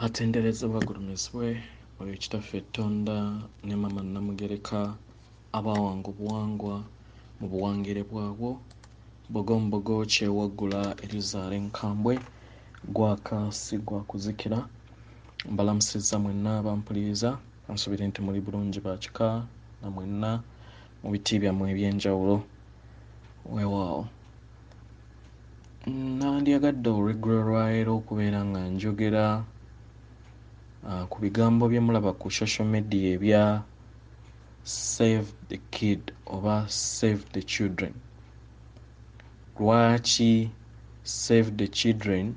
Atenderezebwa gulumizibwe oyo kitaffe Ettonda ne Mama Namugereka abawanga obuwangwa mu buwangire bwabwo bogombogo kyewaggula erizaala enkambwe gwaka si gwa kuzikira. Mbalamusizza mwenna bampuliriza, nsubire nti muli bulungi bakika na mwenna mu biti byammwe eby'enjawulo. Weewaawo nandyagadde olweggulo lwaleero okubeera nga njogera ku bigambo bye mulaba ku social media ebya save the kid oba save the children. Lwaki save the children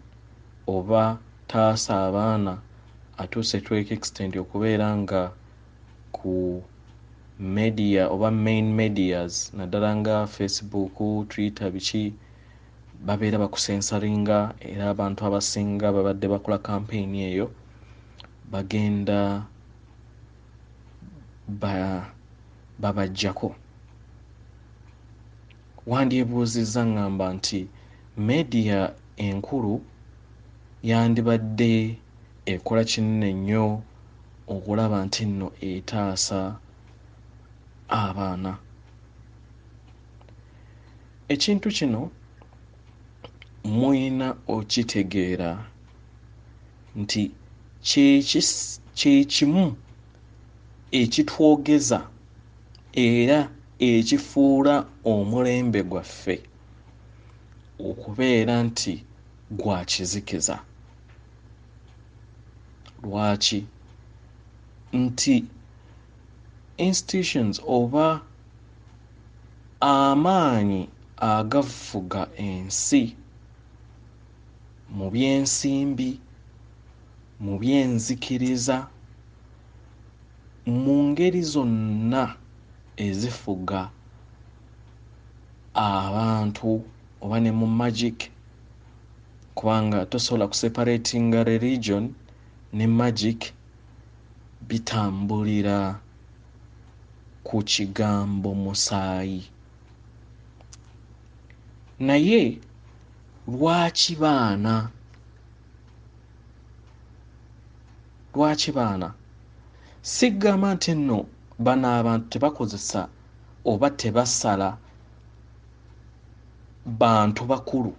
oba taasa abaana atuuse tweka extent okubeera nga ku media oba main medias naddala nga Facebook, Twitter biki babeera bakusensalinga era abantu abasinga babadde bakola campaign eyo bagenda babajjako. Wandyebuuzizza ngamba nti media enkulu yandibadde ekola kinene nnyo okulaba nti nno etaasa abaana. Ekintu kino muyina okitegeera nti kyekimu ekitwogeza era ekifuula omulembe gwaffe okubeera nti gwa kizikiza. Lwaki? Nti institutions oba amaanyi agafuga ensi mu by'ensimbi, mu by'enzikiriza, mu ngeri zonna ezifuga abantu oba ne mu magic, kubanga tosobola kuseparatinga religion ne magic, bitambulira ku kigambo musaayi. Naye lwaki baana? Lwaki baana? Sigamba nti nno bano abantu tebakozesa oba tebasala bantu bakulu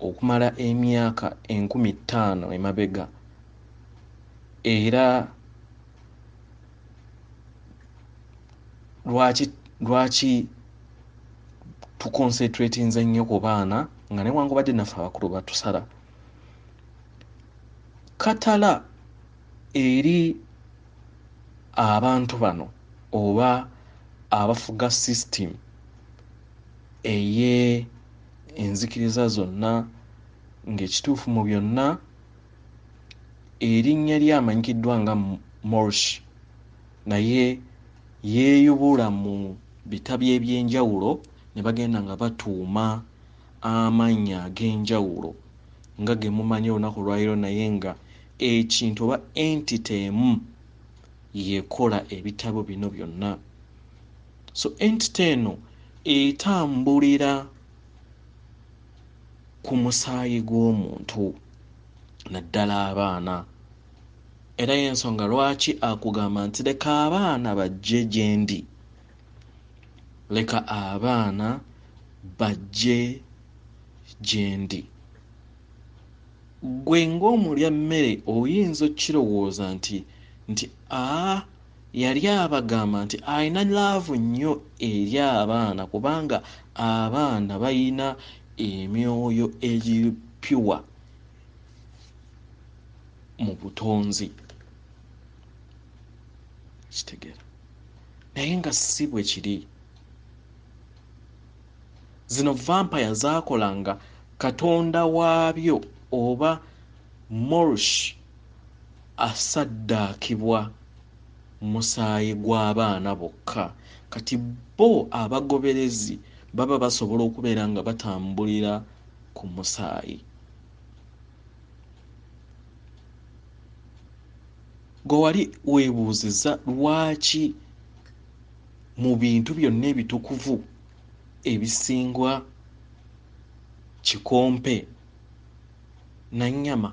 okumala emyaka 50 emabega, era lwaki tuconcentratinze nnyo ku baana nga newankubadde naffe abakulu batusala? Katala eri abantu bano oba abafuga system enzikiriza zonna ng'ekituufu mu byonna erinnya lyamanyikiddwa nga Morsh, naye yeeyubula mu bitabi eby'enjawulo ne bagenda nga batuuma amannya ag'enjawulo nga ge mumanyi olunaku lwaliro, naye nga ekintu oba entity emu yekola ebitabo bino byonna. So entity eno etambulira ku musaayi gw'omuntu naddala abaana, era y'ensonga lwaki akugamba nti leka abaana bajje gye ndi, leka abaana bajje gye ndi. Gwe ng'omulya mmere oyinza okkirowooza nti yali abagamba nti alina laavu nnyo eri abaana kubanga abaana bayina emyoyo egipyuwa mu butonzi. Kitegeera? Naye nga si bwe kiri. Zino vampire zaakolanga katonda waabyo oba Morsh asaddaakibwa musaayi gw'abaana bokka. Kati bo abagoberezi baba basobola okubeera nga batambulira ku musaayi. Gwe wali weebuuzizza lwaki mu bintu byonna ebitukuvu ebisingwa kikompe na nnyama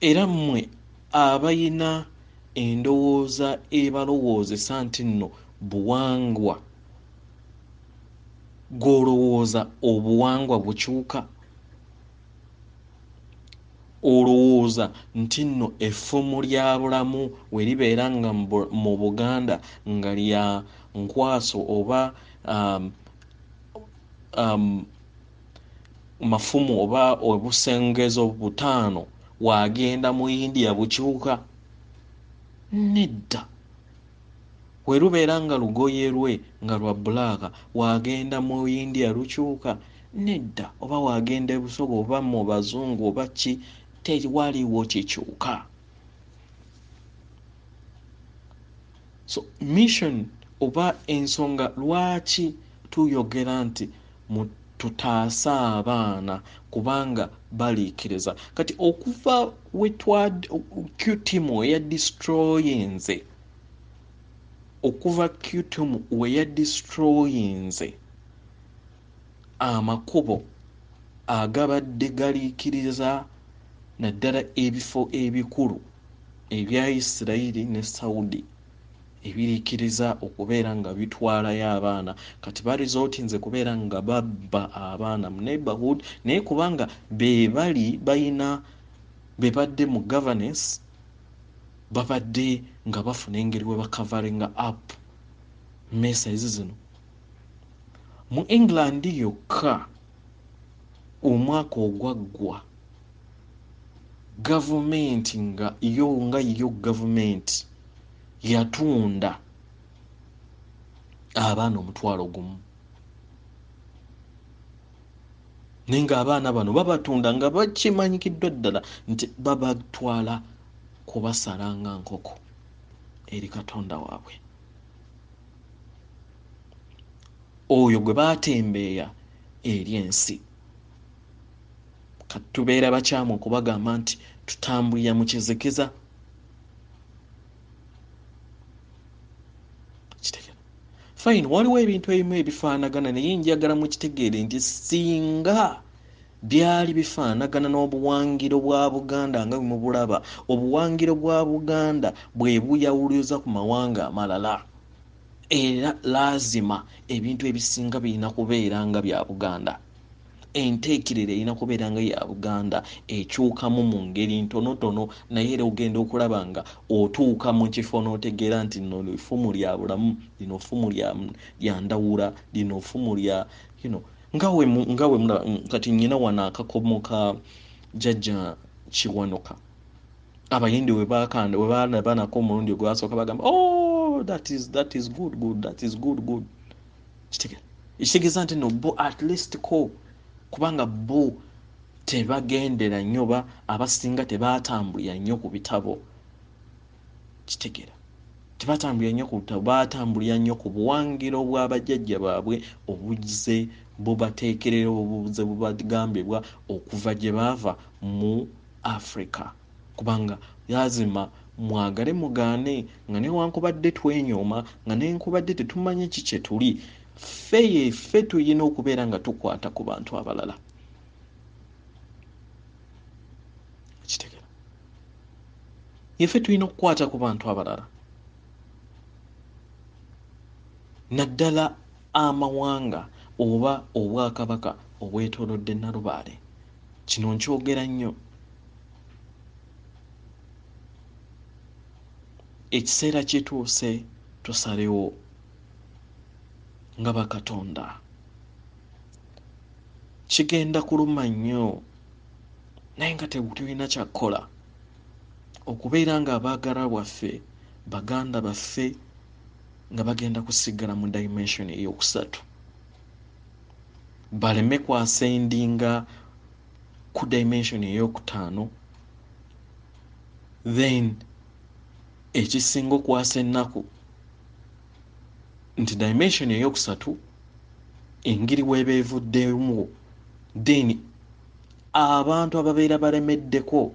era mmwe abayina endowooza ebalowoozesa nti nno buwangwa gw'olowooza obuwangwa bukyuka, olowooza nti nno effumu lya bulamu we libeera nga mu Buganda nga lya nkwaso oba mafumu oba obusengezo butaano wagenda mu India bukyuka. Nedda. We lubeera nga lugoye lwe nga lwa bbulaaka wagenda mu India lukyuka. Nedda. Oba wagenda ebusoga oba mu bazungu oba ki, tewaliwo kikyuka. So mission oba ensonga lwaki tuyogera nti tutaase abaana kubanga baliikiriza. Kati okuva Q-timu eyadistroyinze, okuva Q-timu we yadistroyinze amakubo agabadde galiikiriza naddala ebifo ebikulu ebya Isirayiri ne Saudi ebiriikiriza okubeera nga bitwalayo abaana, kati barizootinze kubeera nga babba abaana mu neighborhood, naye kubanga be bali bayina be badde mu governance babadde nga bafuna engeri we bakavaringa up messages zino. Mu England yokka omwaka ogwaggwa gavumenti nga yo gavumenti yatunda abaana 1,000 naye nga abaana bano babatunda nga bakimanyikiddwa ddala nti babatwala kubasala nga nkoko eri Katonda waabwe oyo gwe batembeeya eri ensi. Kati tubeera bakyamu okubagamba nti tutambulira mu kizikiza. Fine, waliwo ebintu ebimu ebifaanagana naye njagala mukitegeere nti singa byali bifaanagana n'obuwangiro bwa Buganda nga bwemubulaba, obuwangiro bwa Buganda bwe buyawuliza ku mawanga amalala, era lazima ebintu ebisinga birina kubeera nga bya Buganda. Enteekerero erina kubeera nga ya Buganda, ekyukamu mu ngeri ntonotono, naye era ogenda okulaba nga otuuka mu kifo n'otegeera nti nno effumu lya bulamu, lino effumu lya ndawula, lino effumu lya ngawe mulaba. Kati nnyina wano akakomo ka Jjajja Kiwanuka, abayindi we baalaba omulundi ogwasooka bagamba that is good, that is good. Kitegeeza nti no bo at least ko kubanga bo tebagendera nnyo ba abasinga tebaatambulira nnyo ku bitabo. Kitegeera tebatambulira nnyo ku bitabo, baatambulira nnyo ku buwangiro bw'abajjajja baabwe obuze bubateekerera obuze bubagambibwa okuva gye baava mu Africa, kubanga lazima mwagale mugaane nga newankubadde twenyoma nga nenkubadde tetumanyi ki kye tuli, ffe tulina okubeera nga tukwata ku bantu abalala. Kitegeera yeffe tulina okukwata ku bantu abalala, naddala amawanga oba obwakabaka obwetoolodde Nalubaale. Kino nkyogera nnyo. Ekiseera kituuse tusalewo nga bakatonda. Kigenda kuluma nnyo naye nga tulina kyakkola okubeera nga abaagala bwaffe baganda baffe nga bagenda kusigala mu dimension ey'okusatu, baleme kwasendinga ku dimension ey'okutaano, then ekisinga okwasa ennaku nti dimension ey'okusatu engeri weebeevuddemu, then abantu ababeera balemeddeko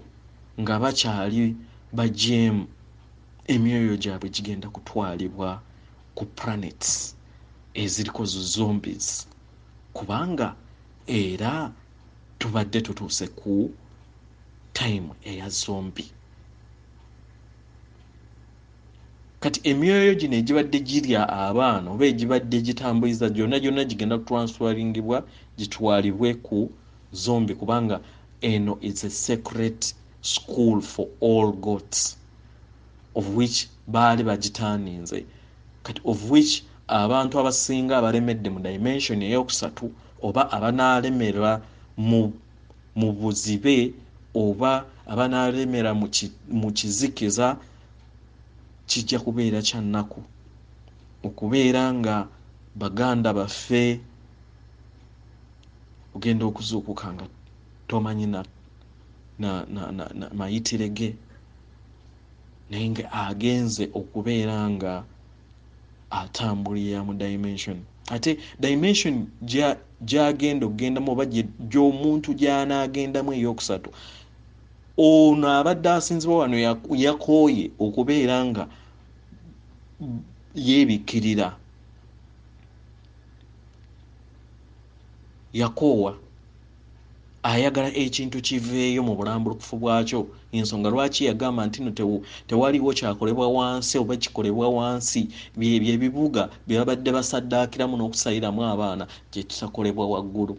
nga bakyali bajeemu, emyoyo gyabwe gigenda kutwalibwa ku planets eziriko zombies, kubanga era tubadde tutuuse ku time eya zombi. Kati emyoyo gino egibadde girya abaana oba egibadde gitambuliza gyonna gigenda transferingibwa gitwalibwe ku zombi kubanga eno is a secret school for all gods of which baali bagitaninze kati of which abantu abasinga abalemedde mu dimension eyokusatu oba abanaalemera mu buzibe oba abanaalemera mu kizikiza kijja kubeera kya nnaku okubeera nga baganda baffe ogenda okuzuukuka nga tomanyi na mayitire ge naye nga agenze okubeera nga atambulira mu dimension ate dimension gyagenda okugendamu oba gy'omuntu gy'anaagendamu eyokusatu ono abadde asinzibwa wano yakooye okubeera nga yeebikkirira yakoowa ayagala ekintu kiveeyo mu bulambulukufu bwakyo ensonga lwaki yagamba nti no tewaliwo kyakolebwa wansi oba kikolebwa wansi byebibuga bye babadde basaddaakiramu n'okusayiramu abaana gye kitakolebwa waggulu.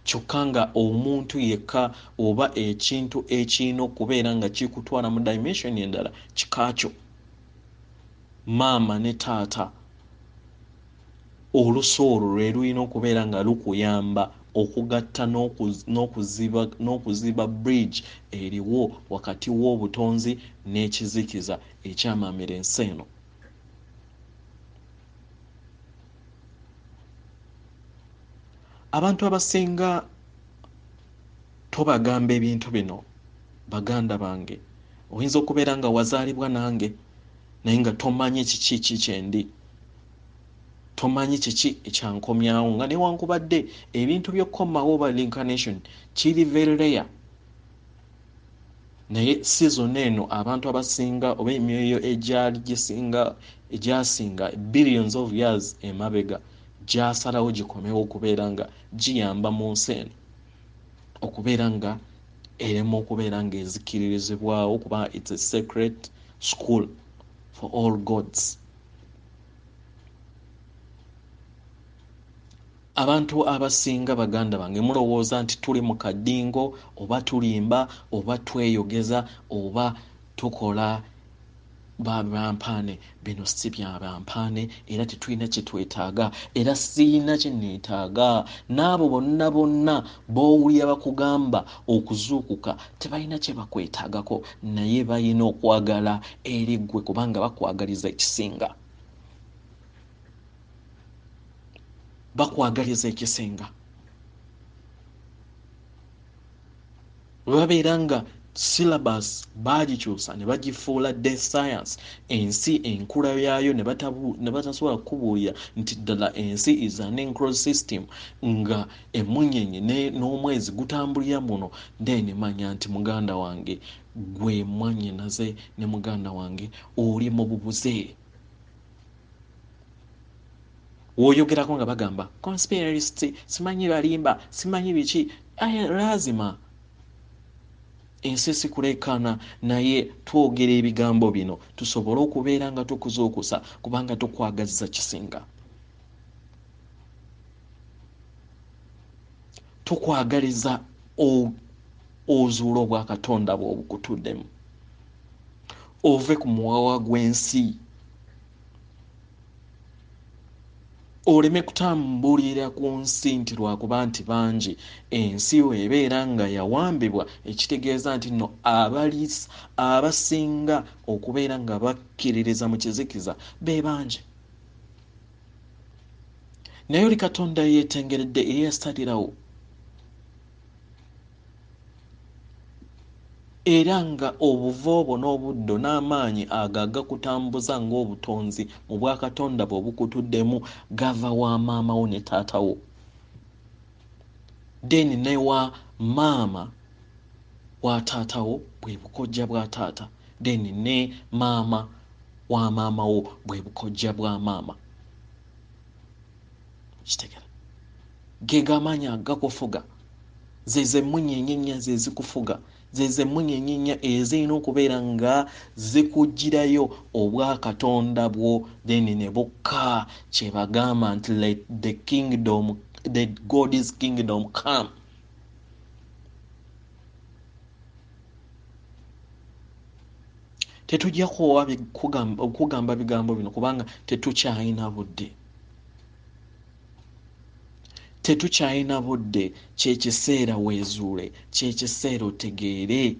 Kyokka nga omuntu yekka oba ekintu ekirina okubeera nga kikutwala mu dimension endala kikaakyo maama ne taata oluso olwo lwe lulina okubeera nga lukuyamba okugatta n'okuziba bridge eriwo wakati w'obutonzi n'ekizikiza ekyamaamira ensi eno. Abantu abasinga tobagamba ebintu bino baganda bange oyinza okubeera nga wazaalibwa nange naye nga tomanyi kiki kyendi tomanyi kiki ekyankomyawo nga newankubadde ebintu by'okkomawo oba reincarnation kiri very rare naye season eno abantu abasinga oba emyoyo egyasinga billions of years emabega gyasalawo gikomewo okubeera nga giyamba mu nsi eno okubeera nga erema okubeera nga ezikiririzibwawo kuba it's a sacred school for all gods. Abantu abasinga baganda bange mulowooza nti tuli mu kadingo oba tulimba oba tweyogeza oba tukola bampaane bino si bya bampaane era tetulina kye twetaaga era siina kye neetaaga n'abo bonna b'owulira bakugamba okuzuukuka tebalina kye bakwetaagako naye balina okwagala eri ggwe kubanga bakwagaliza ekisinga. Bakwagaliza ekisinga babeera nga syllabus bagikyusa ne bagifuula death science ensi enkula yaayo ne batasobola kukubuulira nti ddala ensi is an enclosed system nga emunyenye n'omwezi gutambulira muno then manya nti muganda wange gwe mwannyinaze ne muganda wange oli mu bubuze. Woyogerako nga bagamba conspiracy simanyi balimba simanyi biki lazima ensi sikulekana naye twogera ebigambo bino tusobole okubeera nga tukuzuukusa kubanga tukwagazza kisinga tukwagaliza ozuula obwakatonda bw'obukutuddemu ove ku muwawa gw'ensi oleme kutambulira ku nsi nti lwakuba nti bangi ensi weebeera nga yawambibwa ekitegeeza nti nno abasinga okubeera nga bakkiririza mu kizikiza be bangi naye oli katonda yeetengeredde eyeyasalirawo era nga obuvoobo n'obuddo n'amaanyi agaga kutambuza ng'obutonzi mu bwakatonda bwe bukutuddemu gava wa maamawo ne taatawo deni ne wa maama wa taatawo bwe bukojja bwa taata deni ne maama wa maamawo bwe bukojja bwa maama kitegera ge gamaanyi agakufuga ze munyenyenya ze zikufuga ze munyenyenya ezirina okubeera nga zikugirayo obwakatonda bwo then ne bukka kye bagamba nti let the God's kingdom come. Tetujja kugamba bigambo bino kubanga tetukyalina budde. Tetukyalina budde. Kyekiseera weezuule, kyekiseera otegeere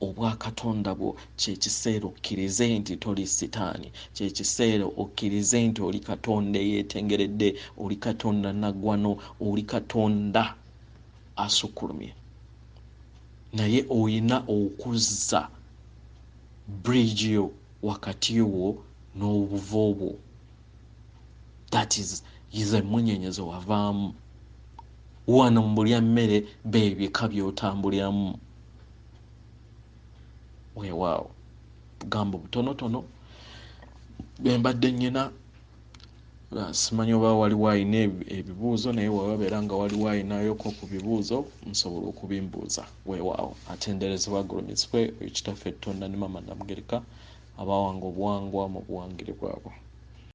obwakatonda bwo, kyekiseera okkirize nti toli sitaani, kyekiseera okkirize nti oli katonda eyeetengeredde, oli katonda naggwano, oli katonda asukkulumye. Naye oyina okuzza bridge yo wakati wo n'obuvo bwo. That is emunyenye ze wavaamu. Wano mu bulya mmere beebika by'otambuliramu. Weewaawo bugambo butonotono bwe mbadde nnyina. Simanyi oba waliwo alina ebibuuzo, naye wababeera nga waliwo alinayoko ku bibuuzo nsobola okubimbuuza. Weewaawo atenderezebwa agulumizibwe ekitaffe Tonda ne Mama Namugereka abawanga obuwangwa mu buwangire bwabwe.